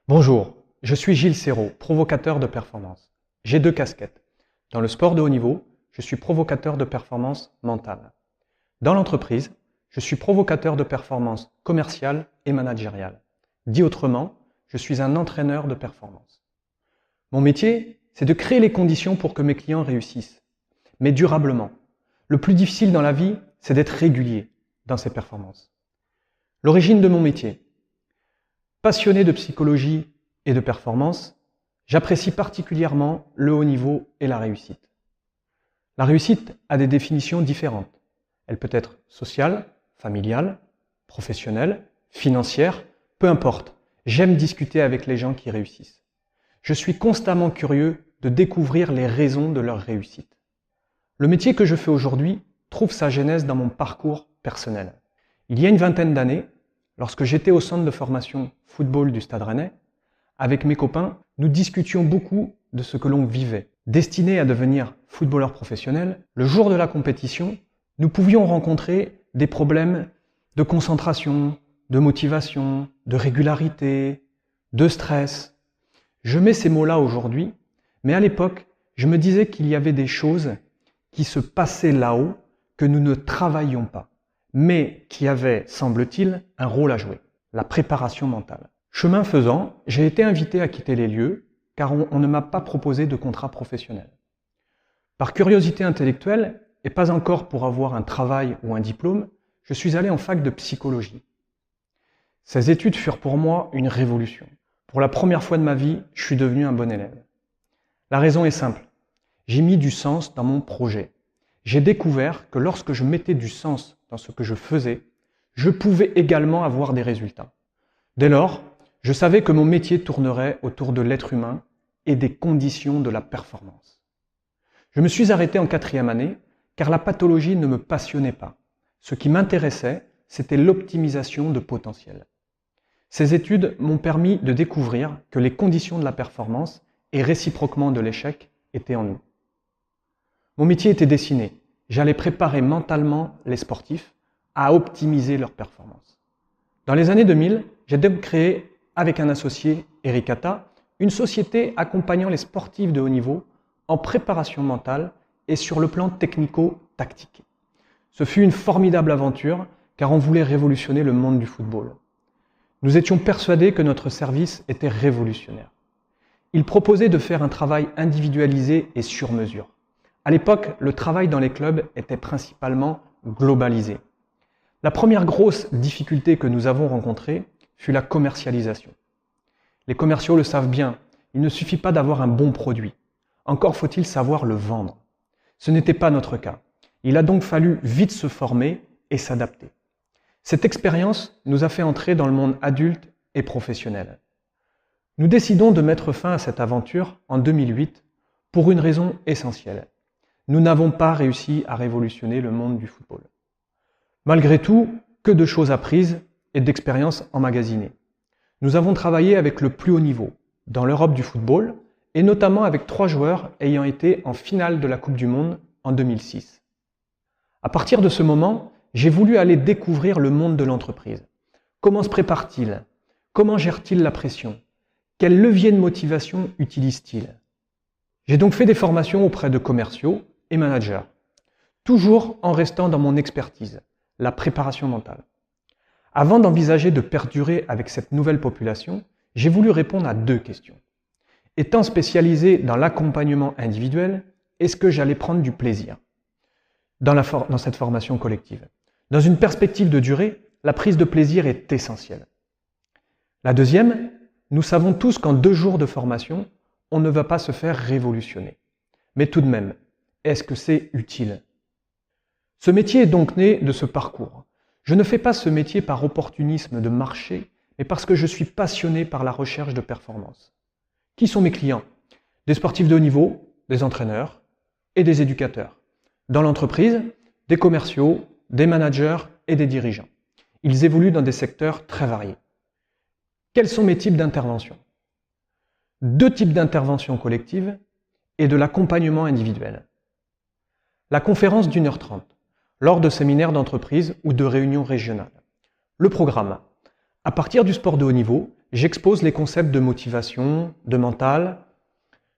Bonjour, je suis Gilles Serrault, provocateur de performance. J'ai deux casquettes. Dans le sport de haut niveau, je suis provocateur de performance mentale. Dans l'entreprise, je suis provocateur de performance commerciale et managériale. Dit autrement, je suis un entraîneur de performance. Mon métier, c'est de créer les conditions pour que mes clients réussissent, mais durablement. Le plus difficile dans la vie, c'est d'être régulier dans ses performances. L'origine de mon métier. Passionné de psychologie et de performance, j'apprécie particulièrement le haut niveau et la réussite. La réussite a des définitions différentes. Elle peut être sociale, familiale, professionnelle, financière, peu importe. J'aime discuter avec les gens qui réussissent. Je suis constamment curieux de découvrir les raisons de leur réussite. Le métier que je fais aujourd'hui trouve sa genèse dans mon parcours personnel. Il y a une vingtaine d'années, lorsque j'étais au centre de formation football du Stade Rennais, avec mes copains, nous discutions beaucoup de ce que l'on vivait. Destinés à devenir footballeurs professionnels, le jour de la compétition, nous pouvions rencontrer des problèmes de concentration, de motivation, de régularité, de stress. Je mets ces mots-là aujourd'hui, mais à l'époque, je me disais qu'il y avait des choses qui se passaient là-haut que nous ne travaillions pas, mais qui avaient, semble-t-il, un rôle à jouer, la préparation mentale. Chemin faisant, j'ai été invité à quitter les lieux, car on ne m'a pas proposé de contrat professionnel. Par curiosité intellectuelle, et pas encore pour avoir un travail ou un diplôme, je suis allé en fac de psychologie. Ces études furent pour moi une révolution. Pour la première fois de ma vie, je suis devenu un bon élève. La raison est simple. J'ai mis du sens dans mon projet. J'ai découvert que lorsque je mettais du sens dans ce que je faisais, je pouvais également avoir des résultats. Dès lors, je savais que mon métier tournerait autour de l'être humain et des conditions de la performance. Je me suis arrêté en 4e année car la pathologie ne me passionnait pas. Ce qui m'intéressait, c'était l'optimisation de potentiel. Ces études m'ont permis de découvrir que les conditions de la performance et réciproquement de l'échec étaient en nous. Mon métier était dessiné. J'allais préparer mentalement les sportifs à optimiser leur performance. Dans les années 2000, j'ai donc créé, avec un associé, Eric Atta, une société accompagnant les sportifs de haut niveau en préparation mentale et sur le plan technico-tactique. Ce fut une formidable aventure car on voulait révolutionner le monde du football. Nous étions persuadés que notre service était révolutionnaire. Il proposait de faire un travail individualisé et sur mesure. À l'époque, le travail dans les clubs était principalement globalisé. La première grosse difficulté que nous avons rencontrée fut la commercialisation. Les commerciaux le savent bien, il ne suffit pas d'avoir un bon produit. Encore faut-il savoir le vendre. Ce n'était pas notre cas. Il a donc fallu vite se former et s'adapter. Cette expérience nous a fait entrer dans le monde adulte et professionnel. Nous décidons de mettre fin à cette aventure en 2008 pour une raison essentielle. Nous n'avons pas réussi à révolutionner le monde du football. Malgré tout, que de choses apprises et d'expériences emmagasinées. Nous avons travaillé avec le plus haut niveau, dans l'Europe du football, et notamment avec 3 joueurs ayant été en finale de la Coupe du Monde en 2006. À partir de ce moment, j'ai voulu aller découvrir le monde de l'entreprise. Comment se prépare-t-il? Comment gère-t-il la pression? Quels leviers de motivation utilise-t-il? J'ai donc fait des formations auprès de commerciaux et managers, toujours en restant dans mon expertise, la préparation mentale. Avant d'envisager de perdurer avec cette nouvelle population, j'ai voulu répondre à 2 questions. Étant spécialisé dans l'accompagnement individuel, est-ce que j'allais prendre du plaisir dans cette formation collective? Dans une perspective de durée, la prise de plaisir est essentielle. La deuxième, nous savons tous qu'en 2 jours de formation, on ne va pas se faire révolutionner. Mais tout de même, est-ce que c'est utile? Ce métier est donc né de ce parcours. Je ne fais pas ce métier par opportunisme de marché, mais parce que je suis passionné par la recherche de performance. Qui sont mes clients? Des sportifs de haut niveau, des entraîneurs et des éducateurs. Dans l'entreprise, des commerciaux, des managers et des dirigeants. Ils évoluent dans des secteurs très variés. Quels sont mes types d'interventions? 2 types d'interventions collectives et de l'accompagnement individuel. La conférence d'1h30, lors de séminaires d'entreprise ou de réunions régionales. Le programme. À partir du sport de haut niveau, j'expose les concepts de motivation, de mental,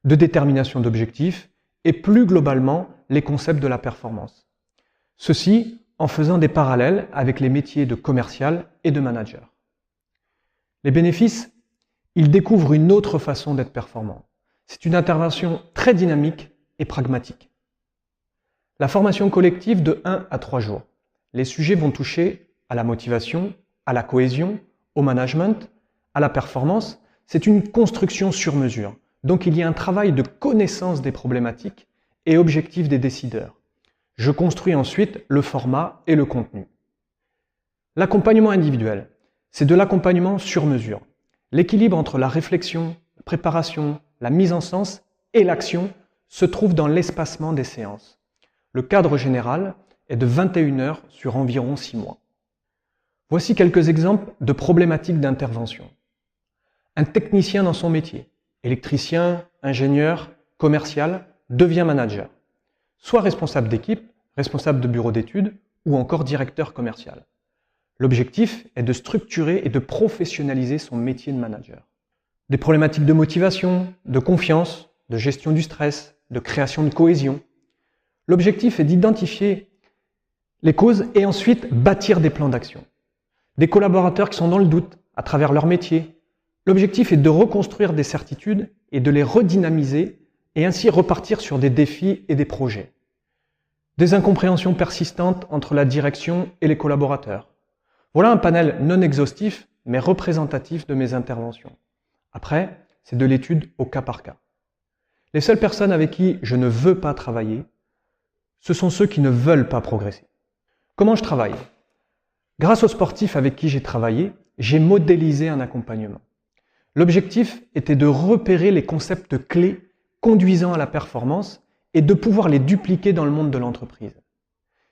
de détermination d'objectifs et plus globalement les concepts de la performance. Ceci en faisant des parallèles avec les métiers de commercial et de manager. Les bénéfices, ils découvrent une autre façon d'être performant. C'est une intervention très dynamique et pragmatique. La formation collective de 1 à 3 jours. Les sujets vont toucher à la motivation, à la cohésion, au management, à la performance. C'est une construction sur mesure. Donc il y a un travail de connaissance des problématiques et objectifs des décideurs. Je construis ensuite le format et le contenu. L'accompagnement individuel, c'est de l'accompagnement sur mesure. L'équilibre entre la réflexion, la préparation, la mise en sens et l'action se trouve dans l'espacement des séances. Le cadre général est de 21 heures sur environ 6 mois. Voici quelques exemples de problématiques d'intervention. Un technicien dans son métier, électricien, ingénieur, commercial, devient manager. Soit responsable d'équipe, responsable de bureau d'études ou encore directeur commercial. L'objectif est de structurer et de professionnaliser son métier de manager. Des problématiques de motivation, de confiance, de gestion du stress, de création de cohésion. L'objectif est d'identifier les causes et ensuite bâtir des plans d'action. Des collaborateurs qui sont dans le doute à travers leur métier. L'objectif est de reconstruire des certitudes et de les redynamiser et ainsi repartir sur des défis et des projets. Des incompréhensions persistantes entre la direction et les collaborateurs. Voilà un panel non exhaustif mais représentatif de mes interventions. Après, c'est de l'étude au cas par cas. Les seules personnes avec qui je ne veux pas travailler, ce sont ceux qui ne veulent pas progresser. Comment je travaille? Grâce aux sportifs avec qui j'ai travaillé, j'ai modélisé un accompagnement. L'objectif était de repérer les concepts clés conduisant à la performance et de pouvoir les dupliquer dans le monde de l'entreprise.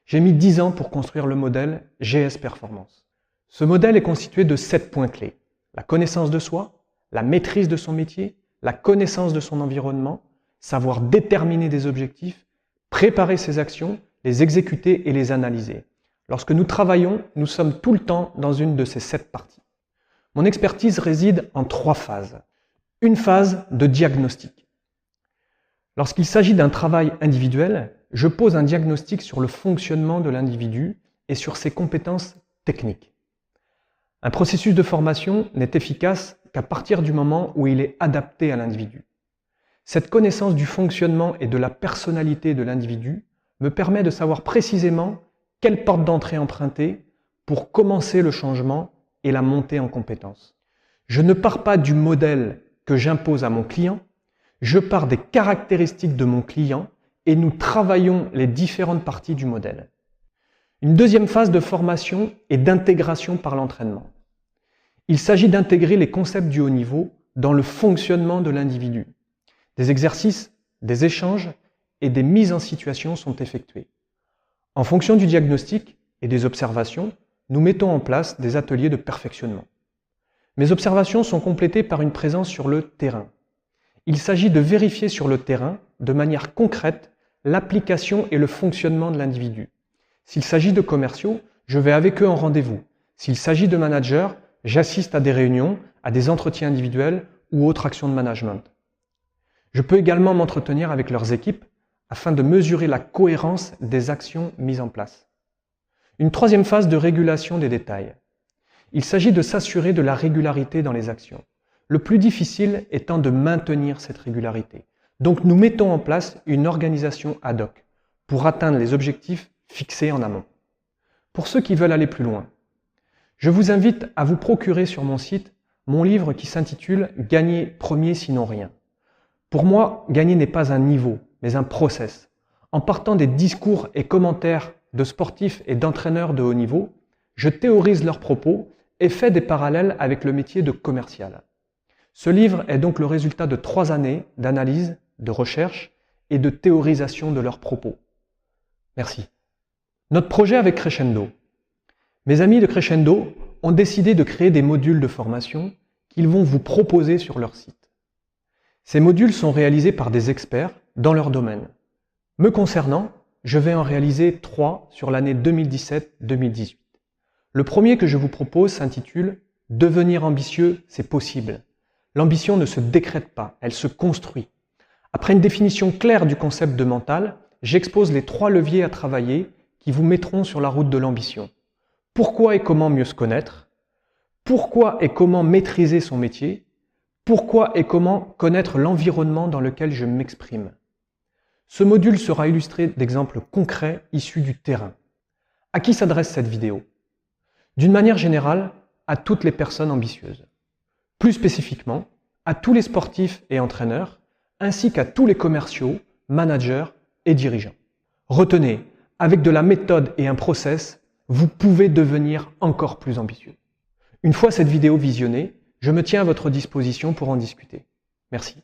J'ai mis 10 ans pour construire le modèle GS Performance. Ce modèle est constitué de 7 points clés. La connaissance de soi, la maîtrise de son métier, la connaissance de son environnement, savoir déterminer des objectifs, préparer ses actions, les exécuter et les analyser. Lorsque nous travaillons, nous sommes tout le temps dans une de ces 7 parties. Mon expertise réside en 3 phases. Une phase de diagnostic. Lorsqu'il s'agit d'un travail individuel, je pose un diagnostic sur le fonctionnement de l'individu et sur ses compétences techniques. Un processus de formation n'est efficace qu'à partir du moment où il est adapté à l'individu. Cette connaissance du fonctionnement et de la personnalité de l'individu me permet de savoir précisément quelle porte d'entrée emprunter pour commencer le changement et la montée en compétences. Je ne pars pas du modèle que j'impose à mon client, je pars des caractéristiques de mon client et nous travaillons les différentes parties du modèle. Une deuxième phase de formation est d'intégration par l'entraînement. Il s'agit d'intégrer les concepts du haut niveau dans le fonctionnement de l'individu. Des exercices, des échanges et des mises en situation sont effectués. En fonction du diagnostic et des observations, nous mettons en place des ateliers de perfectionnement. Mes observations sont complétées par une présence sur le terrain. Il s'agit de vérifier sur le terrain, de manière concrète, l'application et le fonctionnement de l'individu. S'il s'agit de commerciaux, je vais avec eux en rendez-vous. S'il s'agit de managers, j'assiste à des réunions, à des entretiens individuels ou autres actions de management. Je peux également m'entretenir avec leurs équipes afin de mesurer la cohérence des actions mises en place. Une troisième phase de régulation des détails. Il s'agit de s'assurer de la régularité dans les actions. Le plus difficile étant de maintenir cette régularité. Donc nous mettons en place une organisation ad hoc pour atteindre les objectifs fixés en amont. Pour ceux qui veulent aller plus loin, je vous invite à vous procurer sur mon site mon livre qui s'intitule « Gagner premier sinon rien ». Pour moi, gagner n'est pas un niveau, mais un process. En partant des discours et commentaires de sportifs et d'entraîneurs de haut niveau, je théorise leurs propos et fais des parallèles avec le métier de commercial. Ce livre est donc le résultat de 3 années d'analyse, de recherche et de théorisation de leurs propos. Merci. Notre projet avec Crescendo. Mes amis de Crescendo ont décidé de créer des modules de formation qu'ils vont vous proposer sur leur site. Ces modules sont réalisés par des experts dans leur domaine. Me concernant, je vais en réaliser 3 sur l'année 2017-2018. Le premier que je vous propose s'intitule Devenir ambitieux, c'est possible. L'ambition ne se décrète pas, elle se construit. Après une définition claire du concept de mental, j'expose les 3 leviers à travailler qui vous mettront sur la route de l'ambition. Pourquoi et comment mieux se connaître? Pourquoi et comment maîtriser son métier? Pourquoi et comment connaître l'environnement dans lequel je m'exprime? Ce module sera illustré d'exemples concrets issus du terrain. À qui s'adresse cette vidéo? D'une manière générale, à toutes les personnes ambitieuses. Plus spécifiquement, à tous les sportifs et entraîneurs, ainsi qu'à tous les commerciaux, managers et dirigeants. Retenez, avec de la méthode et un process, vous pouvez devenir encore plus ambitieux. Une fois cette vidéo visionnée, je me tiens à votre disposition pour en discuter. Merci.